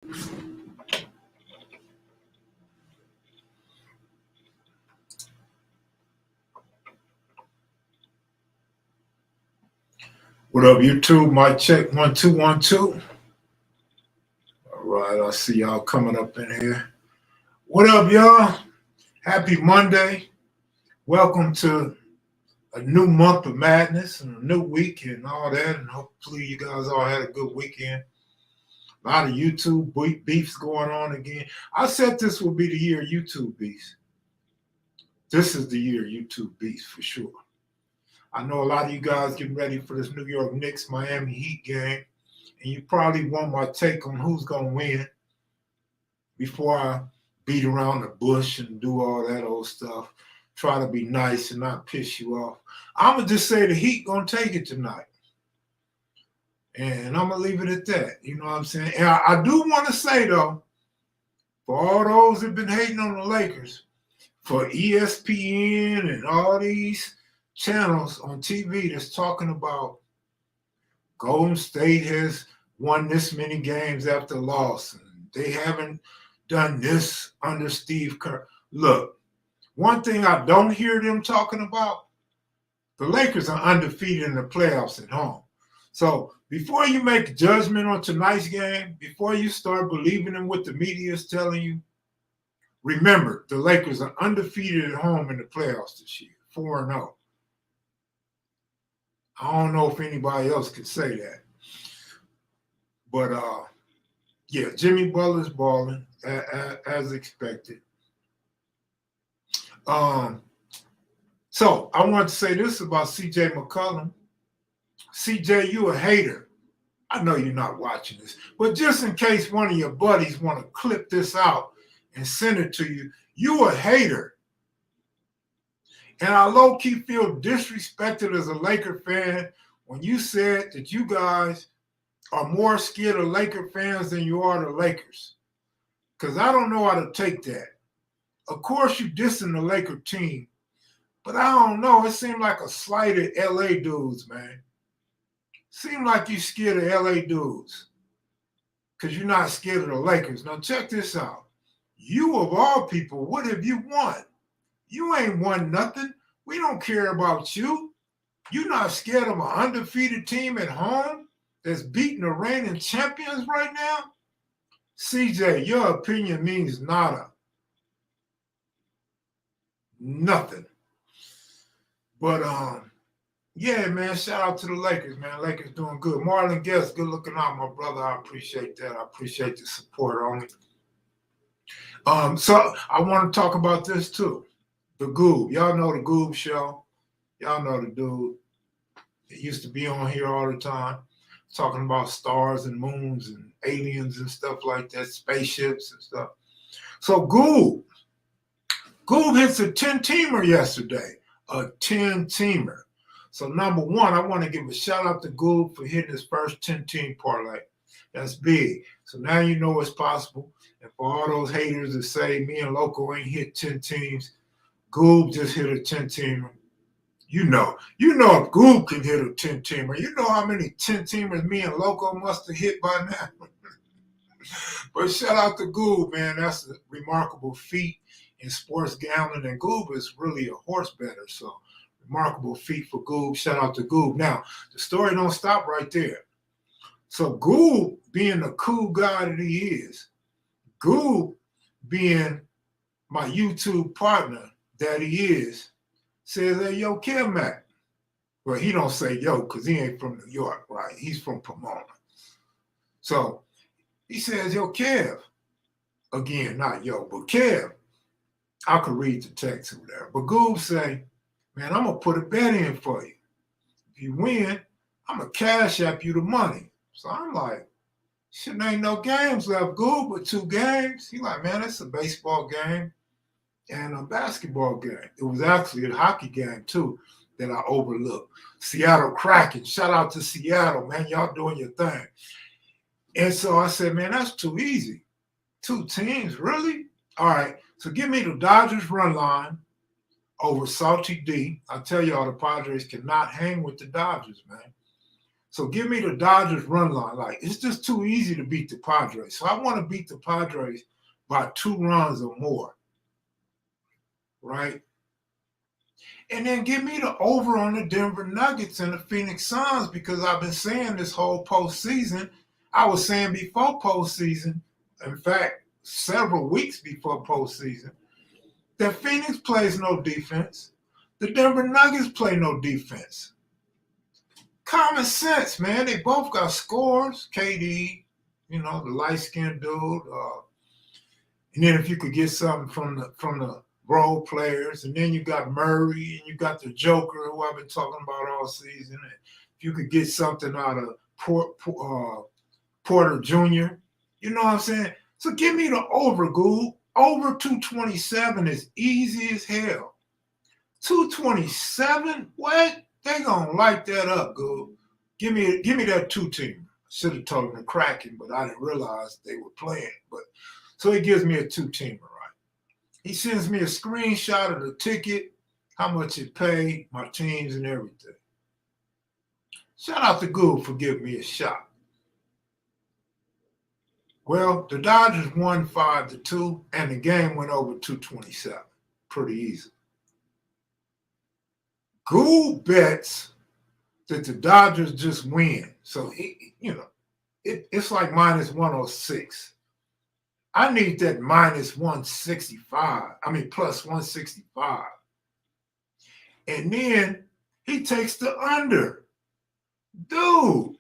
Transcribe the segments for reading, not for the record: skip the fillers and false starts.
What up, YouTube? Mic check 1 2 1 2. All right, I see y'all coming up in here. What up, y'all? Happy Monday. Welcome to a new month of madness and a new week and all that. And hopefully you guys all had a good weekend. A lot of YouTube beefs going on again. I said this will be the year of YouTube beefs. This is the year of YouTube beefs for sure. I know a lot of you guys getting ready for this New York Knicks Miami Heat game. And you probably want my take on who's going to win before I beat around the bush and do all that old stuff. Try to be nice and not piss you off. I'm going to just say the Heat going to take it tonight. And I'm going to leave it at that. You know what I'm saying? And I do want to say, though, for all those that have been hating on the Lakers, for ESPN and all these channels on TV that's talking about Golden State has won this many games after loss, and they haven't done this under Steve Kerr. Look, one thing I don't hear them talking about, the Lakers are undefeated in the playoffs at home. So before you make a judgment on tonight's game, before you start believing in what the media is telling you, remember the Lakers are undefeated at home in the playoffs this year, 4-0. I don't know if anybody else could say that. But, yeah, Jimmy Butler's balling as expected. So I want to say this about C.J. McCollum. C.J., you a hater. I know you're not watching this. But just in case one of your buddies want to clip this out and send it to you, you a hater. And I low-key feel disrespected as a Laker fan when you said that you guys are more scared of Laker fans than you are the Lakers. Because I don't know how to take that. Of course, you dissing the Laker team, but I don't know. It seemed like a slight at L.A. dudes, man. Seemed like you scared of L.A. dudes because you're not scared of the Lakers. Now, check this out. You, of all people, what have you won? You ain't won nothing. We don't care about you. You're not scared of an undefeated team at home that's beating the reigning champions right now? CJ, your opinion means nada. Nothing. But, yeah, man, shout out to the Lakers, man. Lakers doing good. Marlon Guest, good looking out, my brother. I appreciate that. I appreciate the support on it. So I want to talk about this, too. The Goob. Y'all know the Goob show. Y'all know the dude. He used to be on here all the time talking about stars and moons and aliens and stuff like that, spaceships and stuff. So Goob hits a 10-teamer yesterday, a 10-teamer. So number one, I want to give a shout out to Goob for hitting his first 10-team parlay. That's big. So now you know it's possible. And for all those haters that say me and Loco ain't hit 10 teams, Goob just hit a 10-teamer. You know if Goob can hit a 10-teamer, you know how many 10-teamers me and Loco must have hit by now. But shout out to Goob, man. That's a remarkable feat in sports gambling. And Goob is really a horse bettor. So remarkable feat for Goob. Shout out to Goob. Now, the story don't stop right there. So Goob, being the cool guy that he is, Goob being my YouTube partner that he is, says, hey, yo, KevMac. Well, he don't say yo because he ain't from New York, right? He's from Pomona. So he says, yo, Kev. Again, not yo, but Kev. I could read the text or whatever. But Goob say, man, I'm going to put a bet in for you. If you win, I'm going to cash app you the money. So I'm like, shit, ain't no games left, Goob, but 2 games. He like, man, it's a baseball game and a basketball game. It was actually a hockey game, too, that I overlooked. Seattle Kraken. Shout out to Seattle, man. Y'all doing your thing. And so I said, man, that's too easy. 2 teams, really? All right, so give me the Dodgers run line over Salty D. I tell y'all the Padres cannot hang with the Dodgers, man. So give me the Dodgers run line. Like, it's just too easy to beat the Padres. So I want to beat the Padres by 2 runs or more, right? And then give me the over on the Denver Nuggets and the Phoenix Suns, because I've been saying this whole postseason. I was saying before postseason, in fact, several weeks before postseason, that Phoenix plays no defense. The Denver Nuggets play no defense. Common sense, man. They both got scores. KD, the light-skinned dude. And then if you could get something from the role players, and then you got Murray, and you got the Joker, who I've been talking about all season. And if you could get something out of Porter Jr., you know what I'm saying? So give me the over, Goob. Over 227 is easy as hell. 227? What? They gonna light that up, Goob. Give me that 2-teamer. Should have told them the Kraken, but I didn't realize they were playing. But so he gives me a 2-teamer, right? He sends me a screenshot of the ticket, how much it paid, my teams, and everything. Shout out to Goob for giving me a shot. Well, the Dodgers won 5-2, and the game went over 227. Pretty easy. Goob bets that the Dodgers just win. So, it's like minus 106. I need that minus 165. Plus 165. And then he takes the under. Dude,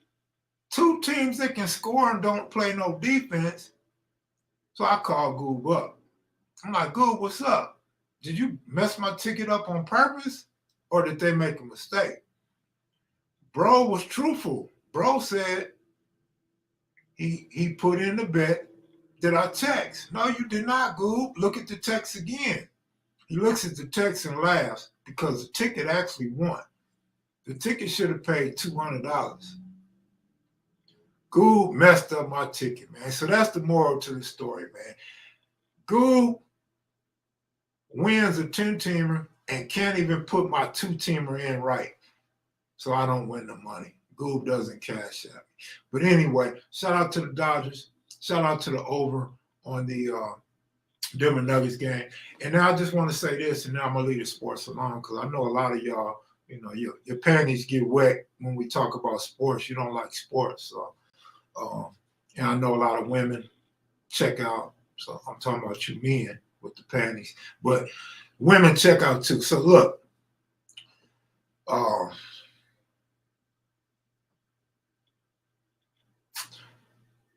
2 teams that can score and don't play no defense. So I call Goob up. I'm like, Goob, what's up? Did you mess my ticket up on purpose, or did they make a mistake? Bro was truthful. Bro said he put in the bet that I text. No, you did not, Goob. Look at the text again. He looks at the text and laughs because the ticket actually won. The ticket should have paid $200. Goob messed up my ticket, man. So that's the moral to the story, man. Goob wins a 10-teamer and can't even put my 2-teamer in right. So I don't win the money. Goob doesn't cash out. But anyway, shout out to the Dodgers. Shout out to the over on the Denver Nuggets game. And now I just want to say this, and now I'm going to leave the sports alone, because I know a lot of y'all, your panties get wet when we talk about sports. You don't like sports. So, and I know a lot of women check out. So I'm talking about you men with the panties. But women check out too. So look,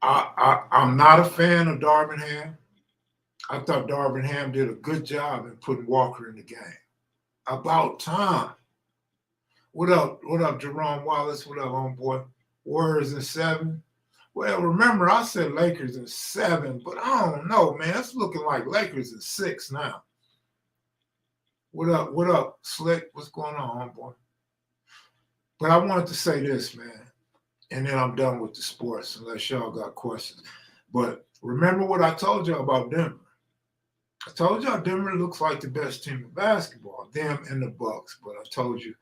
I'm not a fan of Darvin Ham. I thought Darvin Ham did a good job in putting Walker in the game. About time. What up, Jerome Wallace? What up, homeboy? Warriors in 7. Well, remember, I said Lakers in 7, but I don't know, man. It's looking like Lakers in 6 now. What up, Slick? What's going on, homeboy? But I wanted to say this, man, and then I'm done with the sports, unless y'all got questions. But remember what I told y'all about Denver. I told y'all Denver looks like the best team in basketball, them and the Bucks. But I told you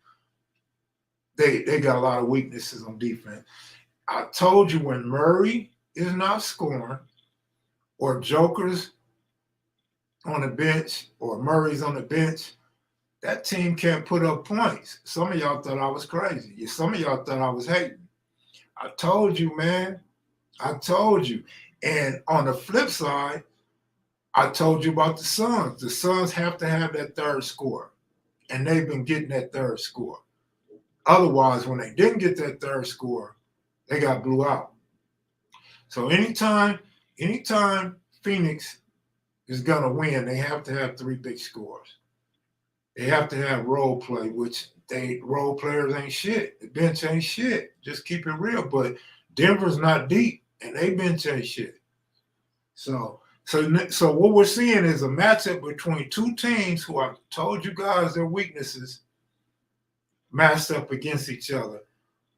they got a lot of weaknesses on defense. I told you when Murray is not scoring, or Joker's on the bench, or Murray's on the bench, that team can't put up points. Some of y'all thought I was crazy. Some of y'all thought I was hating. I told you, man. I told you. And on the flip side, I told you about the Suns. The Suns have to have that third score, and they've been getting that third score. Otherwise, when they didn't get that third score, they got blew out. So anytime Phoenix is going to win, they have to have 3 big scores. They have to have role play, which role players ain't shit. The bench ain't shit. Just keep it real. But Denver's not deep, and they bench ain't shit. So what we're seeing is a matchup between 2 teams who I told you guys their weaknesses matched up against each other.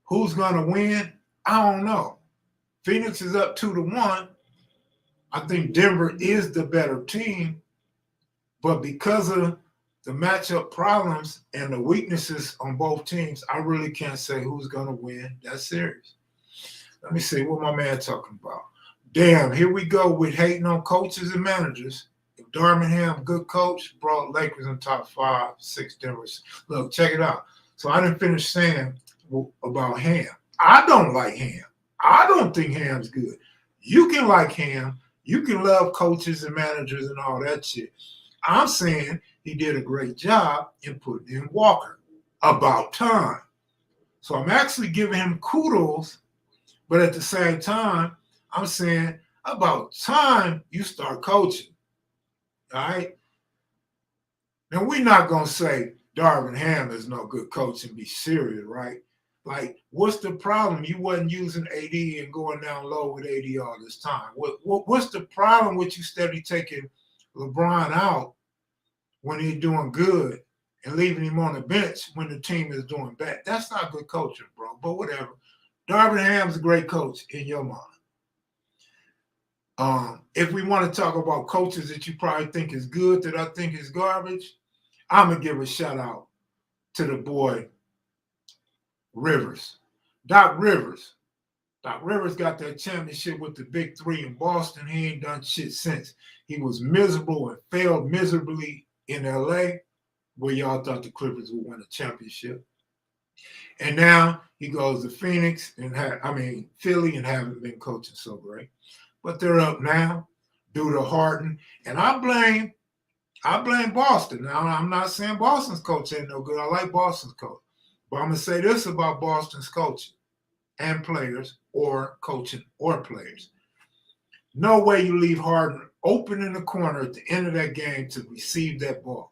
Who's going to win? I don't know. Phoenix is up 2-1. I think Denver is the better team, but because of the matchup problems and the weaknesses on both teams, I really can't say who's going to win that series. Let me see what my man talking about. Damn, here we go with hating on coaches and managers. If Darvin Ham, good coach, brought Lakers in top 5, 6 Denver's. Look, check it out. So I didn't finish saying about Ham. I don't like Ham. I don't think Ham's good. You can like Ham. You can love coaches and managers and all that shit. I'm saying he did a great job in putting in Walker. About time. So I'm actually giving him kudos, but at the same time, I'm saying about time you start coaching. All right? Now, we're not going to say Darvin Ham is no good coach and be serious, right? Like, what's the problem? You wasn't using AD and going down low with AD all this time. What's the problem with you steady taking LeBron out when he's doing good and leaving him on the bench when the team is doing bad? That's not good coaching, bro, but whatever. Darvin Ham's a great coach in your mind. If we want to talk about coaches that you probably think is good that I think is garbage, I'm going to give a shout out to the boy Rivers. Doc Rivers. Doc Rivers got that championship with the Big Three in Boston. He ain't done shit since. He was miserable and failed miserably in LA, where y'all thought the Clippers would win a championship. And now he goes to Phoenix and Philly and haven't been coaching so great. But they're up now due to Harden. And I blame Boston. Now, I'm not saying Boston's coach ain't no good. I like Boston's coach. But I'm going to say this about Boston's coaching and players, or coaching or players. No way you leave Harden open in the corner at the end of that game to receive that ball.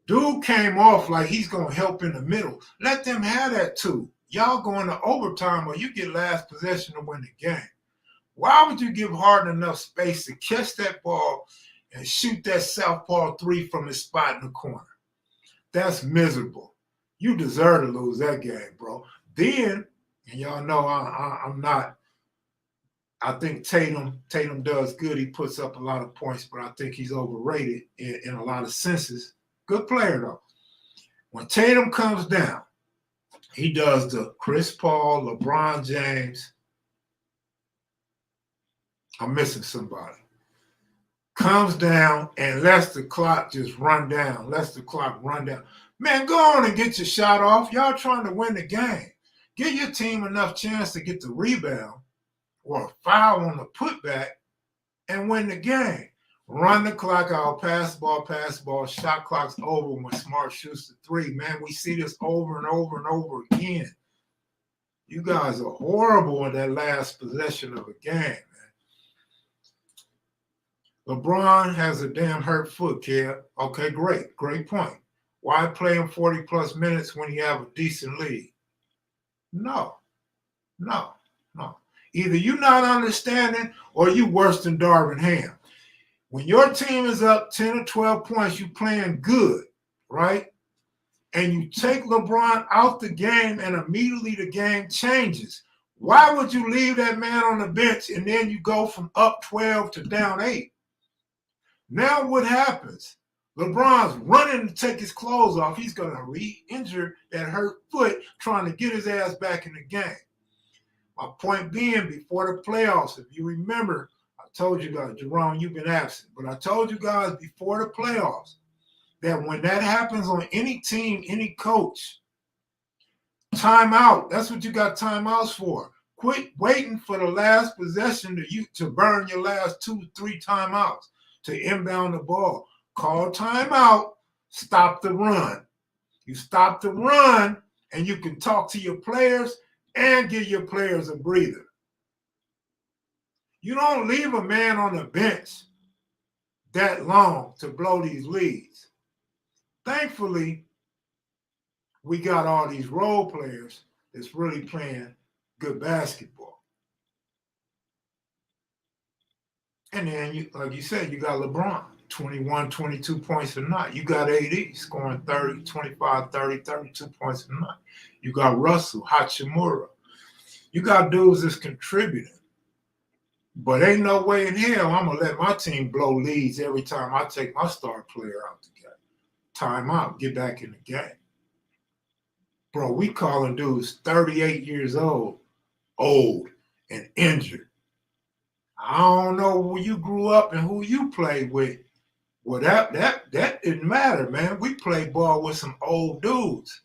Dude came off like he's going to help in the middle. Let them have that too. Y'all going to overtime or you get last possession to win the game. Why would you give Harden enough space to catch that ball and shoot that southpaw 3 from his spot in the corner? That's miserable. You deserve to lose that game, bro. Then, and y'all know I'm not, I think Tatum does good. He puts up a lot of points, but I think he's overrated in a lot of senses. Good player, though. When Tatum comes down, he does the Chris Paul, LeBron James. I'm missing somebody. Comes down and lets the clock just run down. Lets the clock run down. Man, go on and get your shot off. Y'all trying to win the game. Give your team enough chance to get the rebound or a foul on the putback and win the game. Run the clock out, pass the ball, shot clock's over when Smart shoots the 3. Man, we see this over and over and over again. You guys are horrible in that last possession of a game, man. LeBron has a damn hurt foot, kid. Okay, great point. Why play him 40-plus minutes when you have a decent lead? No. Either you're not understanding or you worse than Darvin Ham. When your team is up 10 or 12 points, you playing good, right? And you take LeBron out the game and immediately the game changes. Why would you leave that man on the bench and then you go from up 12 to down 8? Now what happens? LeBron's running to take his clothes off. He's going to re-injure that hurt foot trying to get his ass back in the game. My point being, before the playoffs, if you remember, I told you guys, Jerome, you've been absent, but I told you guys before the playoffs that when that happens on any team, any coach, timeout. That's what you got timeouts for. Quit waiting for the last possession to burn your last 2-3 timeouts to inbound the ball. Call timeout, stop the run. You stop the run, and you can talk to your players and give your players a breather. You don't leave a man on the bench that long to blow these leads. Thankfully, we got all these role players that's really playing good basketball. And then, like you said, you got LeBron, 21, 22 points a night. You got AD scoring 30, 25, 30, 32 points a night. You got Russell, Hachimura. You got dudes that's contributing. But ain't no way in hell I'm going to let my team blow leads every time I take my star player out the game. time out, get back in the game. Bro, we calling dudes 38 years old and injured. I don't know where you grew up and who you played with. Well, that didn't matter, man. We played ball with some old dudes.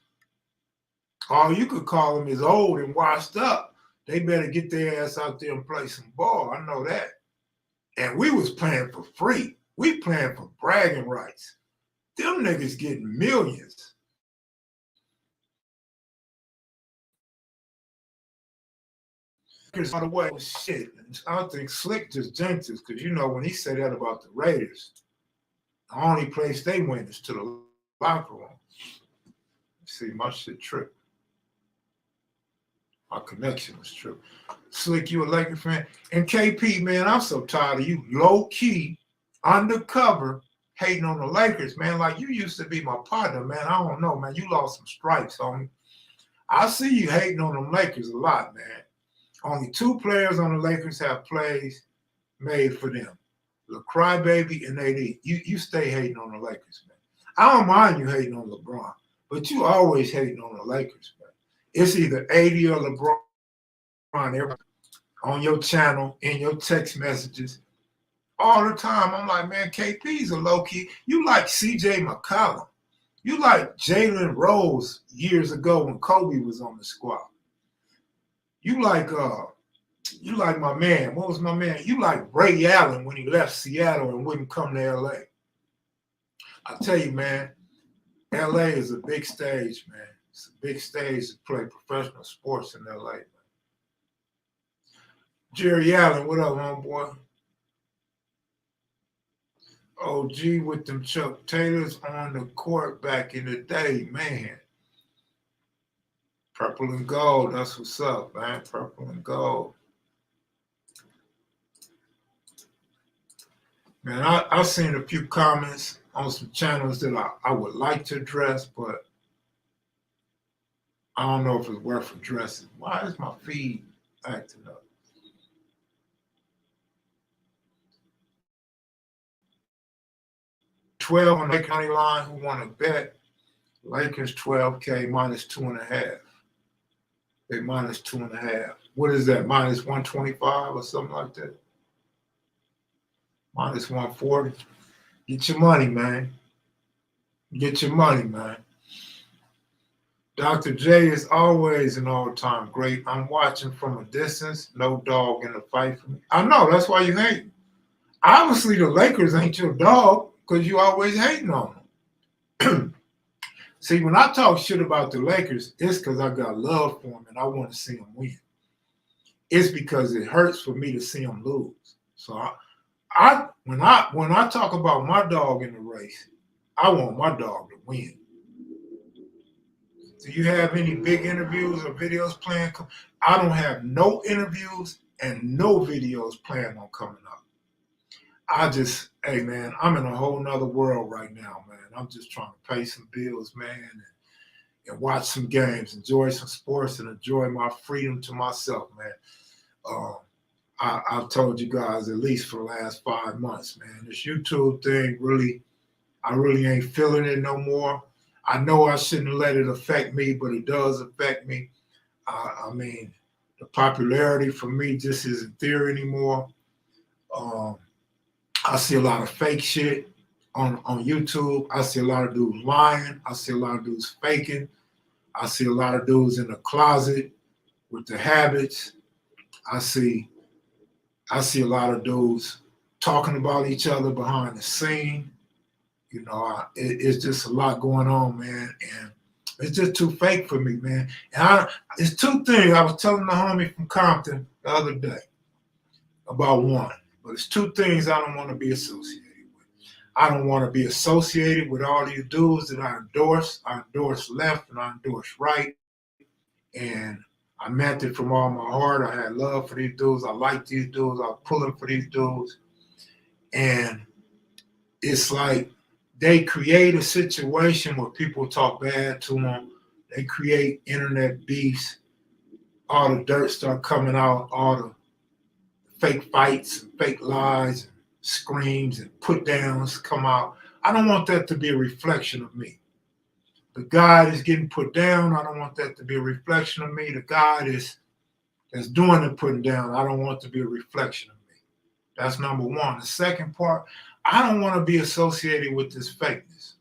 All you could call them is old and washed up. They better get their ass out there and play some ball. I know that. And we was playing for free. We playing for bragging rights. Them niggas getting millions. By the way, shit. I don't think Slick just jinxed us because, you know, when he said that about the Raiders, the only place they went is to the locker room. See, my shit tripped. My connection was true. Slick, you a Lakers fan? And KP, man, I'm so tired of you low-key, undercover, hating on the Lakers, man. Like, you used to be my partner, man. I don't know, man. You lost some stripes on me. I see you hating on them Lakers a lot, man. Only 2 players on the Lakers have plays made for them. The Crybaby and AD. You stay hating on the Lakers, man. I don't mind you hating on LeBron, but you always hating on the Lakers, man. It's either AD or LeBron on your channel, in your text messages, all the time. I'm like, man, KP's a low-key. You like CJ McCollum. You like Jalen Rose years ago when Kobe was on the squad. You like my man. What was my man? You like Ray Allen when he left Seattle and wouldn't come to LA. I tell you, man, LA is a big stage, man. It's a big stage to play professional sports in LA, man. Jerry Allen, what up, homeboy? OG with them Chuck Taylors on the court back in the day, man. Purple and gold, that's what's up, man. Purple and gold. Man, I've seen a few comments on some channels that I would like to address, but I don't know if it's worth addressing. Why is my feed acting up? $12 on the county line. Who want to bet? Lakers 12K minus 2.5. They minus 2.5. What is that? Minus 125 or something like that? Minus 140. Get your money, man. Get your money, man. Dr. J is always an all-time great. I'm watching from a distance. No dog in the fight for me. I know, that's why you hate. Obviously, the Lakers ain't your dog because you always hating on them. See, when I talk shit about the Lakers, it's because I got love for them and I want to see them win. It's because it hurts for me to see them lose. So when I talk about my dog in the race, I want my dog to win. Do you have any big interviews or videos planned? I don't have no interviews and no videos planned on coming up. Hey man, I'm in a whole nother world right now, man. I'm just trying to pay some bills, man, and watch some games, enjoy some sports, and enjoy my freedom to myself, man. I've told you guys at least for the last 5 months, man. This YouTube thing I really ain't feeling it no more. I know I shouldn't let it affect me, but it does affect me. I mean, the popularity for me just isn't there anymore. I see a lot of fake shit on YouTube. I see a lot of dudes lying. I see a lot of dudes faking. I see a lot of dudes in the closet with the habits. I see a lot of dudes talking about each other behind the scene. You know, it's just a lot going on, man, and it's just too fake for me, man. And it's 2 things I was telling the homie from Compton the other day about one, but it's 2 things I don't want to be associated with. I don't want to be associated with all these dudes that I endorse. I endorse left and I endorse right, and I meant it from all my heart. I had love for these dudes. I like these dudes. I was pulling for these dudes, and it's like they create a situation where people talk bad to them. They create internet beefs. All the dirt start coming out. All the fake fights, and fake lies, and screams, and put downs come out. I don't want that to be a reflection of me. The guy that's getting put down, I don't want that to be a reflection of me. The guy that's doing the putting down, I don't want it to be a reflection of me. That's number one. The second part, I don't want to be associated with this fakeness.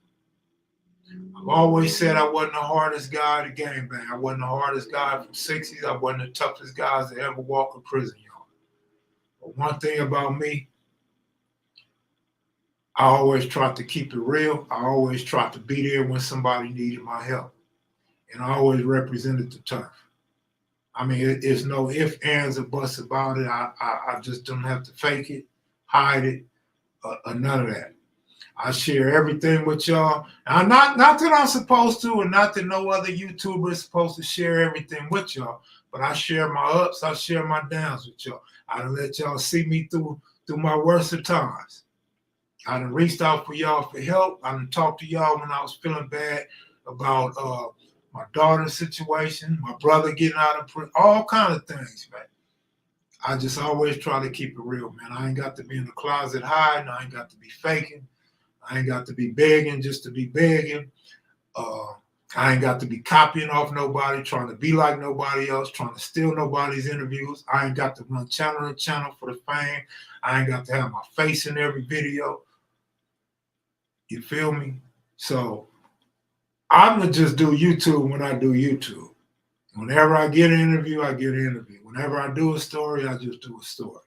I've always said I wasn't the hardest guy to game bang. I wasn't the hardest guy from 60s. I wasn't the toughest guys to ever walk a prison yard. But one thing about me, I always tried to keep it real. I always tried to be there when somebody needed my help. And I always represented the turf. I mean, there's no ifs, ands, or buts about it. I just don't have to fake it, hide it, or none of that. I share everything with y'all. Now, not that I'm supposed to, and not that no other YouTuber is supposed to share everything with y'all, but I share my ups, I share my downs with y'all. I done let y'all see me through my worst of times. I done reached out for y'all for help. I done talked to y'all when I was feeling bad about my daughter's situation, my brother getting out of prison, all kind of things, man. I just always try to keep it real, man. I ain't got to be in the closet hiding. I ain't got to be faking. I ain't got to be begging just to be begging. I ain't got to be copying off nobody, trying to be like nobody else, trying to steal nobody's interviews. I ain't got to run channel to channel for the fame. I ain't got to have my face in every video. You feel me? So I'm going to just do YouTube when I do YouTube. Whenever I get an interview, I get an interview. Whenever I do a story, I just do a story.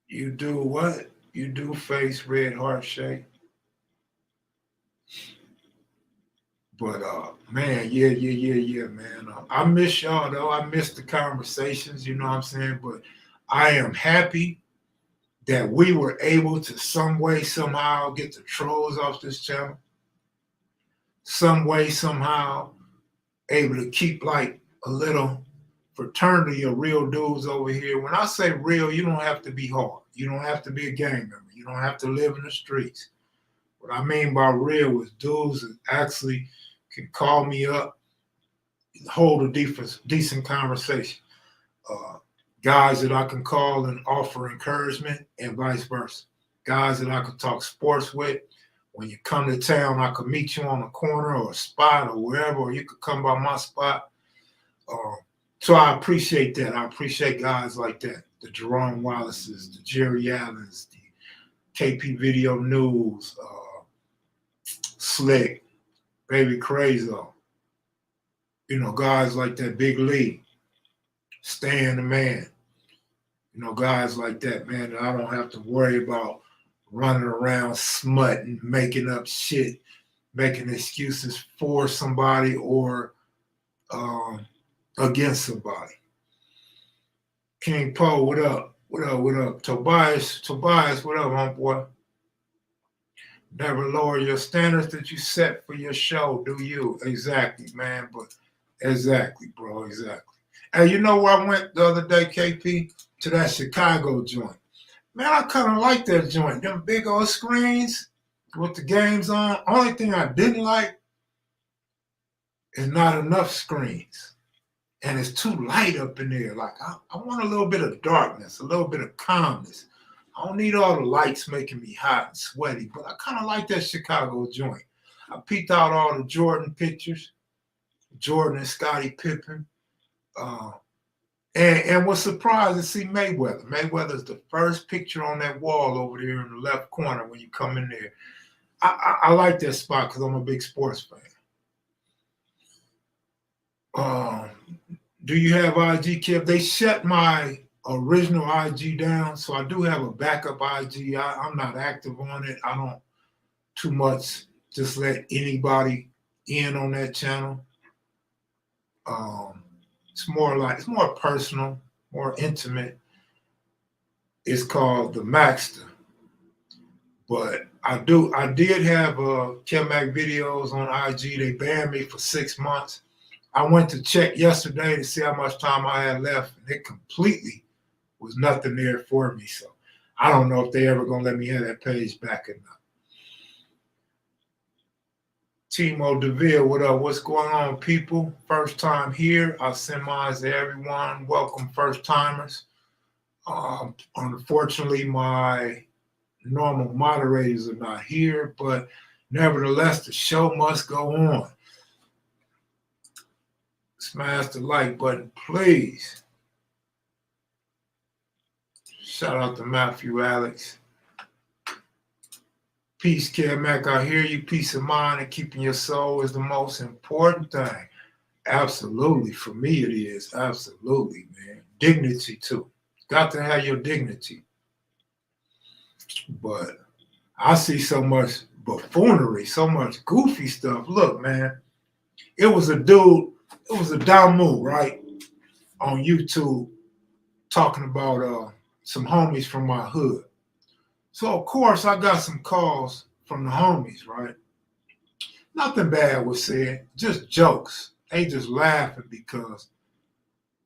You do what? You do face red heart shape. But man, yeah, man. I miss y'all though. I miss the conversations, you know what I'm saying? But I am happy that we were able to some way, somehow get the trolls off this channel. Some way, somehow able to keep like a little fraternity of real dudes over here. When I say real, you don't have to be hard. You don't have to be a gang member. You don't have to live in the streets. What I mean by real is dudes that actually can call me up, hold a decent conversation. Guys that I can call and offer encouragement and vice versa. Guys that I can talk sports with. When you come to town, I could meet you on a corner or a spot or wherever, or you could come by my spot. So I appreciate that. I appreciate guys like that. The Jerome Wallaces, the Jerry Allens, the KP Video News, Slick, Baby Crazo. You know, guys like that, Big Lee, Stan the Man. You know, guys like that, man, that I don't have to worry about running around smutting, making up shit, making excuses for somebody or against somebody. King Poe, what up? What up? Tobias, what up, homeboy? Never lower your standards that you set for your show, do you? Exactly, man. But exactly, bro, exactly. And you know where I went the other day, KP? To that Chicago joint. Man, I kind of like that joint. Them big old screens with the games on. Only thing I didn't like is not enough screens. And it's too light up in there. Like, I want a little bit of darkness, a little bit of calmness. I don't need all the lights making me hot and sweaty, but I kind of like that Chicago joint. I peeked out all the Jordan pictures, Jordan and Scottie Pippen, and was surprised to see Mayweather. Mayweather's the first picture on that wall over there in the left corner when you come in there. I like that spot because I'm a big sports fan. Do you have IG, Kev? They shut my original IG down, so I do have a backup IG. I'm not active on it. I don't too much just let anybody in on that channel. It's more personal, more intimate. It's called the Maxter. But I did have kevmacvideos on IG. They banned me for 6 months. I went to check yesterday to see how much time I had left, and it completely was nothing there for me. So I don't know if they ever gonna let me have that page back or not. Timo DeVille, what up? What's going on, people? First time here. I'll send mine to everyone. Welcome, first timers. Unfortunately, my normal moderators are not here, but nevertheless, the show must go on. Smash the like button, please. Shout out to Matthew Alex. Peace, Kev Mac. I hear you. Peace of mind and keeping your soul is the most important thing. Absolutely. For me, it is. Absolutely, man. Dignity, too. Got to have your dignity. But I see so much buffoonery, so much goofy stuff. Look, man, it was a dude, it was a Damu, right, on YouTube talking about some homies from my hood. So, of course, I got some calls from the homies, right? Nothing bad was said, just jokes. They just laughing because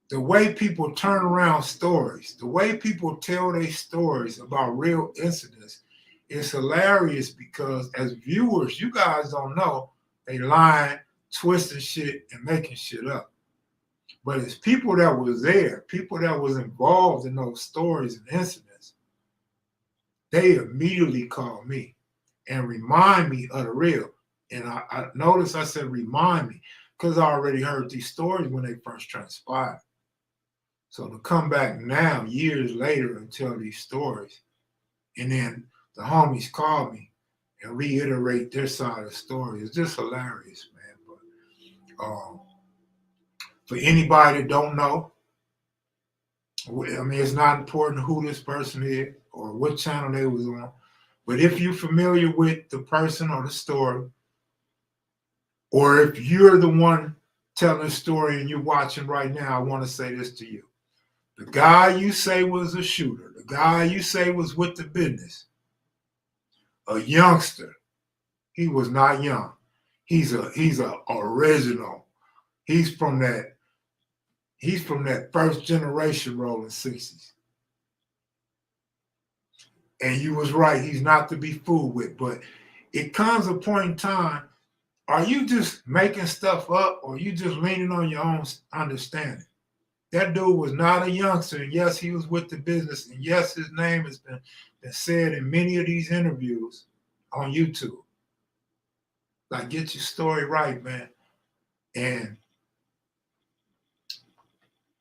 the way people turn around stories, the way people tell their stories about real incidents is hilarious because as viewers, you guys don't know they lying, twisting shit, and making shit up. But it's people that was there, people that was involved in those stories and incidents, they immediately call me and remind me of the real. And I notice I said remind me because I already heard these stories when they first transpired. So to come back now, years later, and tell these stories, and then the homies call me and reiterate their side of the story, it's just hilarious, man. But for anybody that don't know, I mean, it's not important who this person is or what channel they was on. But if you're familiar with the person or the story, or if you're the one telling the story and you're watching right now, I want to say this to you. The guy you say was a shooter, the guy you say was with the business, a youngster, he was not young. He's a original. He's from that first generation rolling 60s. And you was right, he's not to be fooled with. But it comes a point in time, are you just making stuff up or you just leaning on your own understanding? That dude was not a youngster. And yes, he was with the business. And yes, his name has been said in many of these interviews on YouTube. Like, get your story right, man. And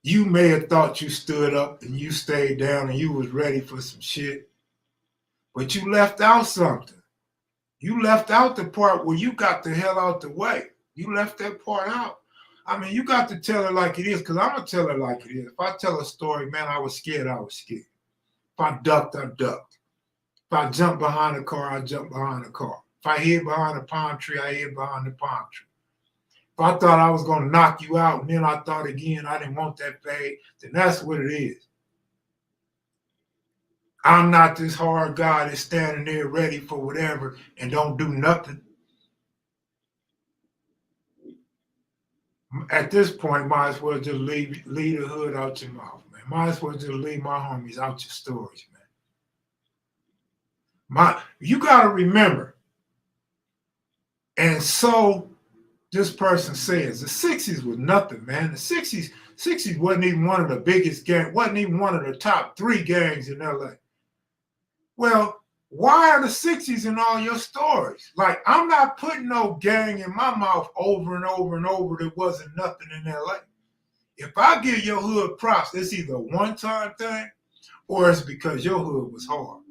you may have thought you stood up and you stayed down and you was ready for some shit, but you left out something. You left out the part where you got the hell out the way. You left that part out. I mean, you got to tell it like it is, because I'm going to tell it like it is. If I tell a story, man, I was scared, I was scared. If I ducked, I ducked. If I jumped behind a car, I jumped behind the car. If I hid behind a palm tree, I hid behind the palm tree. If I thought I was going to knock you out and then I thought again I didn't want that fade, then that's what it is. I'm not this hard guy that's standing there ready for whatever and don't do nothing. At this point, might as well just leave the hood out your mouth, man. Might as well just leave my homies out your stories, man. You got to remember, and so this person says, the 60s was nothing, man. The 60s wasn't even one of the biggest gangs, wasn't even one of the top 3 gangs in LA. Well, why are the 60s in all your stories? Like, I'm not putting no gang in my mouth over and over and over that wasn't nothing in LA. If I give your hood props, it's either a one-time thing or it's because your hood was hard.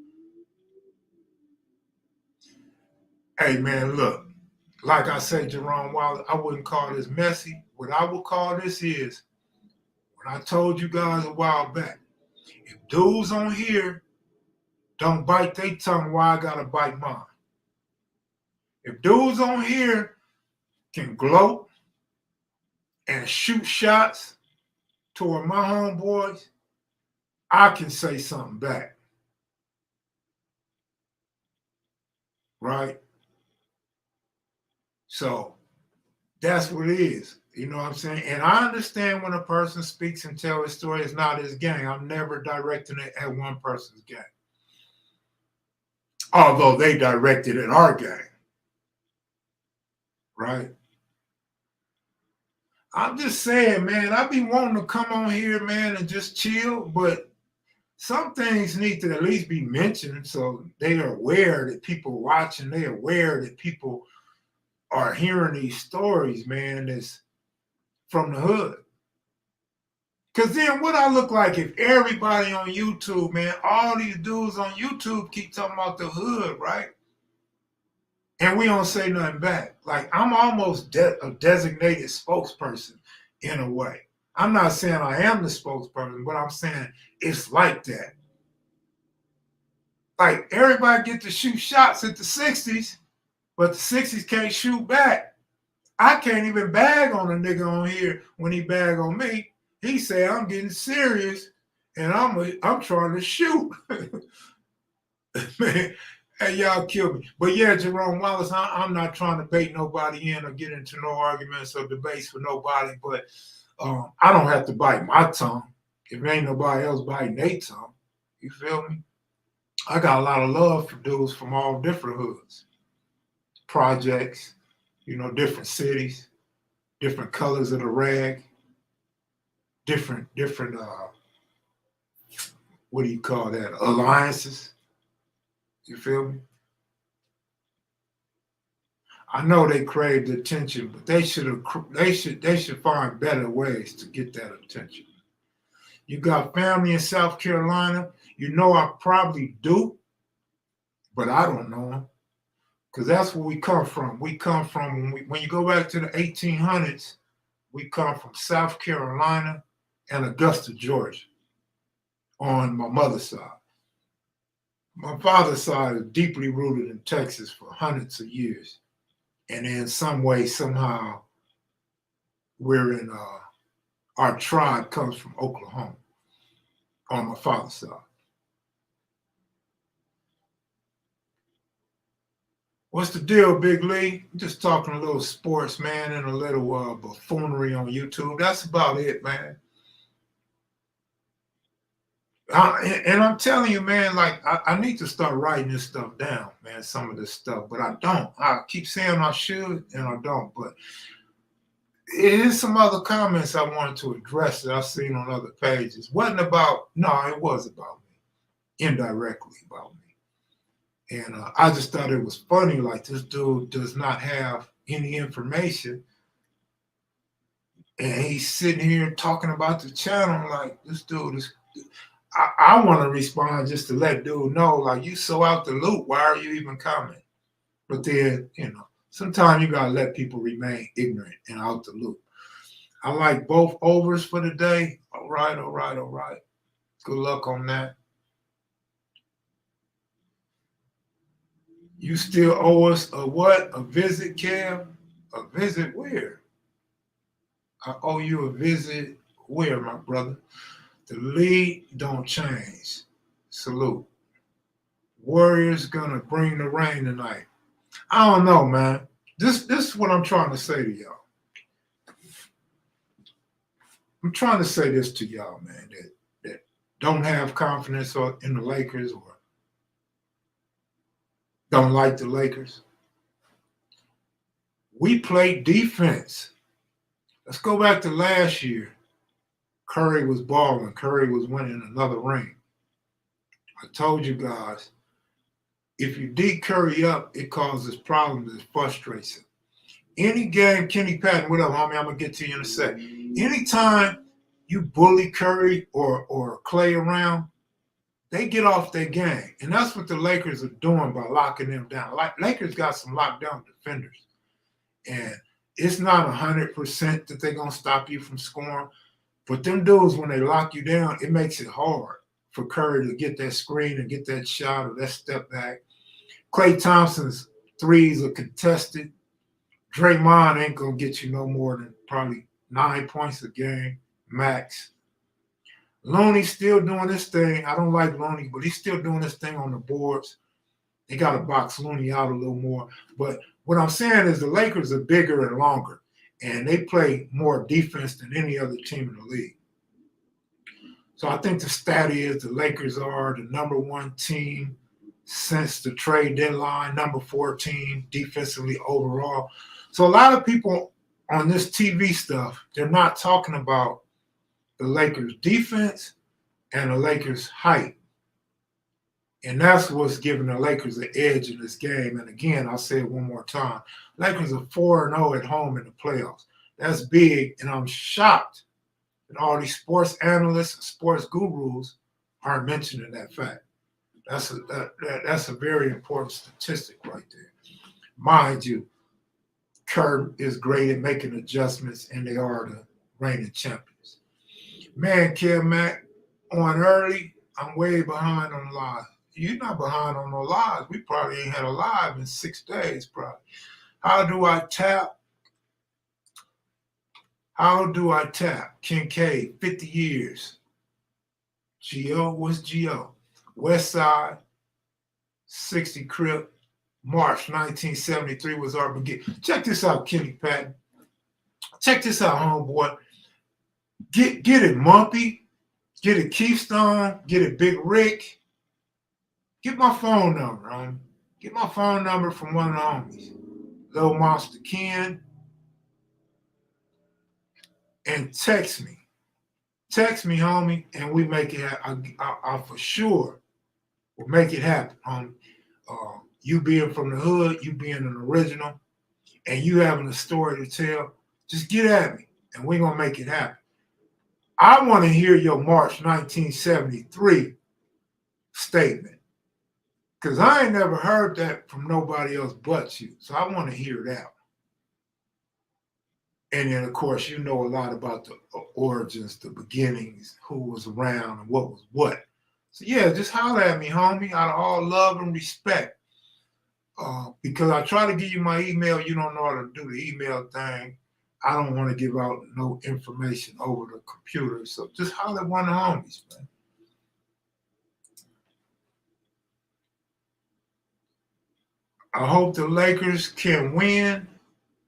Hey, man, look, like I said, Jerome Wilder, I wouldn't call this messy. What I would call this is, when I told you guys a while back, if dudes on here don't bite their tongue, why I gotta bite mine? If dudes on here can gloat and shoot shots toward my homeboys, I can say something back. Right? So that's what it is. You know what I'm saying? And I understand when a person speaks and tells his story, it's not his gang. I'm never directing it at one person's gang. Although they directed at our gang. Right? I'm just saying, man, I be wanting to come on here, man, and just chill, but some things need to at least be mentioned so they are aware that people are watching, they're aware that people are hearing these stories, man, that's from the hood. Because then what I look like if everybody on YouTube, man, all these dudes on YouTube keep talking about the hood, right? And we don't say nothing back. Like, I'm almost a designated spokesperson in a way. I'm not saying I am the spokesperson, but I'm saying it's like that. Like, everybody get to shoot shots at the 60s, but the 60s can't shoot back. I can't even bag on a nigga on here when he bag on me. He say I'm getting serious and I'm trying to shoot. Man, hey, y'all kill me. But yeah, Jerome Wallace, I'm not trying to bait nobody in or get into no arguments or debates with nobody, but I don't have to bite my tongue if ain't nobody else biting their tongue. You feel me? I got a lot of love for dudes from all different hoods, projects, different cities, different colors of the rag, different what do you call that? Alliances. You feel me? I know they crave the attention, but they should find better ways to get that attention. You got family in South Carolina. I probably do, but I don't know them because that's where we come from. We come from when you go back to the 1800s. We come from South Carolina and Augusta, Georgia, on my mother's side. My father's side is deeply rooted in Texas for hundreds of years. And in some way, somehow, our tribe comes from Oklahoma on my father's side. What's the deal, Big Lee? I'm just talking a little sports, man, and a little buffoonery on YouTube. That's about it, man. And I'm telling you, man, like I need to start writing this stuff down, man, some of this stuff, but I don't. I keep saying I should, and I don't. But here's some other comments I wanted to address that I've seen on other pages. It was about me, indirectly about me. And I just thought it was funny, like this dude does not have any information. And he's sitting here talking about the channel like this dude is... I want to respond just to let dude know, like, you so out the loop. Why are you even commenting? But then, sometimes you got to let people remain ignorant and out the loop. I like both overs for the day. All right. Good luck on that. You still owe us a what? A visit, Kev? A visit where? I owe you a visit where, my brother? The lead don't change. Salute. Warriors gonna bring the rain tonight. I don't know, man. This is what I'm trying to say to y'all. I'm trying to say this to y'all, man, that don't have confidence in the Lakers or don't like the Lakers. We play defense. Let's go back to last year. Curry was balling. Curry was winning another ring. I told you guys, if you D Curry up, it causes problems. It frustrates him. Any game, Kenny Patton, what up, homie? I'm going to get to you in a sec. Anytime you bully Curry or Clay around, they get off their game. And that's what the Lakers are doing by locking them down. Lakers got some lockdown defenders. And it's not 100% that they're going to stop you from scoring. But them dudes, when they lock you down, it makes it hard for Curry to get that screen and get that shot or that step back. Klay Thompson's threes are contested. Draymond ain't going to get you no more than probably 9 points a game, max. Looney's still doing this thing. I don't like Looney, but he's still doing this thing on the boards. They got to box Looney out a little more. But what I'm saying is the Lakers are bigger and longer. And they play more defense than any other team in the league. So I think the stat is the Lakers are the number one team since the trade deadline, number 14 defensively overall. So a lot of people on this TV stuff, they're not talking about the Lakers defense, and the Lakers' height. And that's what's giving the Lakers an edge in this game. And again, I'll say it one more time. Lakers are 4-0 at home in the playoffs. That's big, and I'm shocked that all these sports analysts and sports gurus aren't mentioning that fact. That's a very important statistic right there. Mind you, Kerr is great at making adjustments, and they are the reigning champions. Man, Kev Mac, on early, I'm way behind on live. You're not behind on no lives. We probably ain't had a live in 6 days, probably. How do I tap? Kincaid, 50 years. Geo, what's Geo? West Side, 60 Crip, March 1973 was our beginning. Check this out, Kenny Patton. Check this out, homeboy. Get it, Mumpy. Get it, Keystone. Get it, Big Rick. Get my phone number, homie. Get my phone number from one of the homies. Lil Monster Ken. And text me. Text me, homie, and we make it happen. I for sure will make it happen, homie. You being from the hood, you being an original, and you having a story to tell, just get at me, and we're going to make it happen. I want to hear your March 1973 statement, because I ain't never heard that from nobody else but you, so I want to hear that. And then, of course, you know a lot about the origins, the beginnings, who was around, and what was what. So, yeah, just holler at me, homie, out of all love and respect. Because I try to give you my email. You don't know how to do the email thing. I don't want to give out no information over the computer. So just holler at one of the homies, man. I hope the Lakers can win